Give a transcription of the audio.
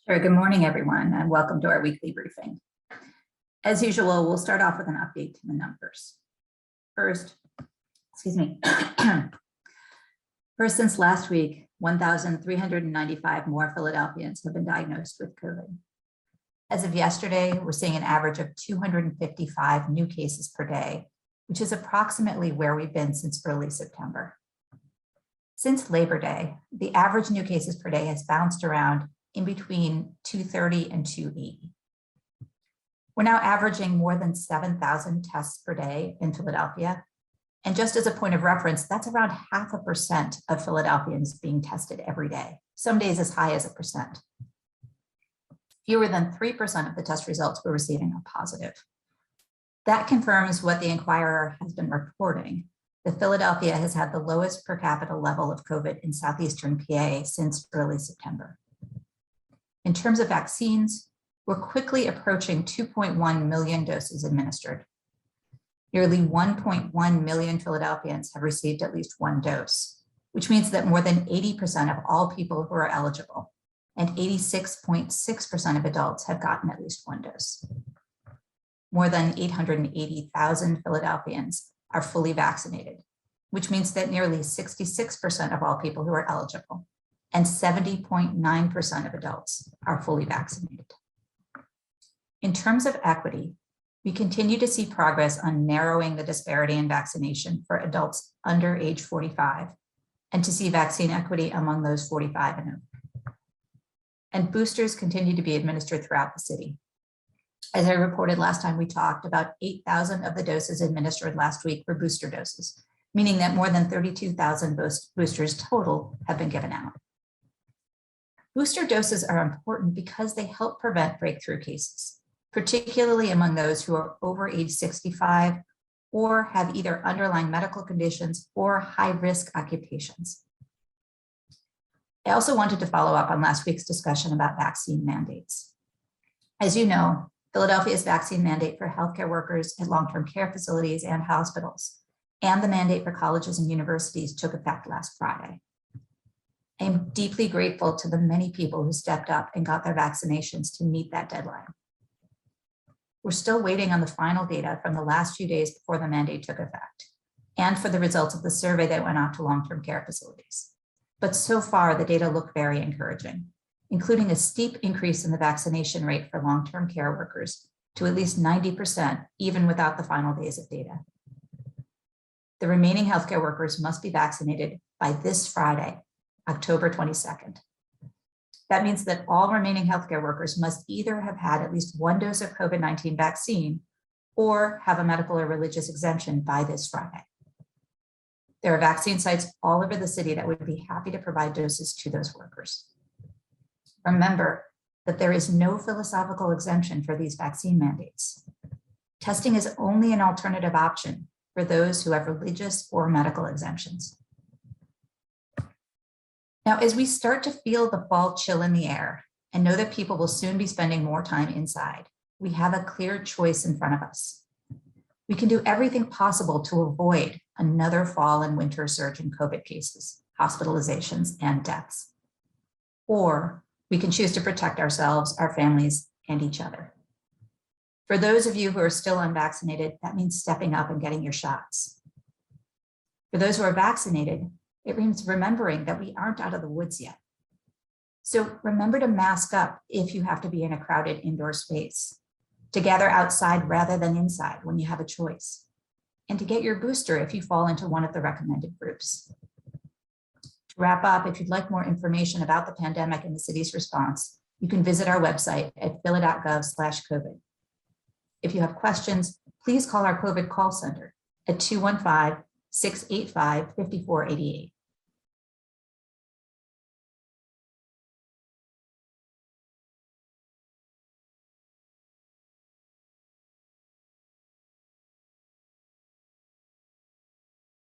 Sure. Good morning, everyone, and welcome to our weekly briefing. As usual, we'll start off with an update to the numbers. First, since last week, 1,395 more Philadelphians have been diagnosed with COVID. As of yesterday, we're seeing an average of 255 new cases per day, which is approximately where we've been since early September. Since Labor Day, the average new cases per day has bounced around in between 230 and 280. We're now averaging more than 7,000 tests per day in Philadelphia. And just as a point of reference, that's around 0.5% of Philadelphians being tested every day, some days as high as 1%. Fewer than 3% of the test results we're receiving are positive. That confirms what the Inquirer has been reporting, that Philadelphia has had the lowest per capita level of COVID in southeastern PA since early September. In terms of vaccines, we're quickly approaching 2.1 million doses administered. Nearly 1.1 million Philadelphians have received at least one dose, which means that more than 80% of all people who are eligible and 86.6% of adults have gotten at least one dose. More than 880,000 Philadelphians are fully vaccinated, which means that nearly 66% of all people who are eligible and 70.9% of adults are fully vaccinated. In terms of equity, we continue to see progress on narrowing the disparity in vaccination for adults under age 45 and to see vaccine equity among those 45 and over. And boosters continue to be administered throughout the city. As I reported last time we talked, about 8,000 of the doses administered last week were booster doses, meaning that more than 32,000 boosters total have been given out. Booster doses are important because they help prevent breakthrough cases, particularly among those who are over age 65 or have either underlying medical conditions or high-risk occupations. I also wanted to follow up on last week's discussion about vaccine mandates. As you know, Philadelphia's vaccine mandate for healthcare workers at long-term care facilities and hospitals, and the mandate for colleges and universities took effect last Friday. I am deeply grateful to the many people who stepped up and got their vaccinations to meet that deadline. We're still waiting on the final data from the last few days before the mandate took effect, and for the results of the survey that went out to long-term care facilities. But so far, the data look very encouraging, including a steep increase in the vaccination rate for long-term care workers to at least 90%, even without the final days of data. The remaining healthcare workers must be vaccinated by this Friday, October 22nd. That means that all remaining healthcare workers must either have had at least one dose of COVID-19 vaccine or have a medical or religious exemption by this Friday. There are vaccine sites all over the city that would be happy to provide doses to those workers. Remember that there is no philosophical exemption for these vaccine mandates. Testing is only an alternative option for those who have religious or medical exemptions. Now, as we start to feel the fall chill in the air and know that people will soon be spending more time inside, we have a clear choice in front of us. We can do everything possible to avoid another fall and winter surge in COVID cases, hospitalizations, and deaths. Or we can choose to protect ourselves, our families, and each other. For those of you who are still unvaccinated, that means stepping up and getting your shots. For those who are vaccinated, it means remembering that we aren't out of the woods yet. So remember to mask up if you have to be in a crowded indoor space, to gather outside rather than inside when you have a choice, and to get your booster if you fall into one of the recommended groups. To wrap up, if you'd like more information about the pandemic and the city's response, you can visit our website at phila.gov/COVID. If you have questions, please call our COVID call center at 215-685-5488.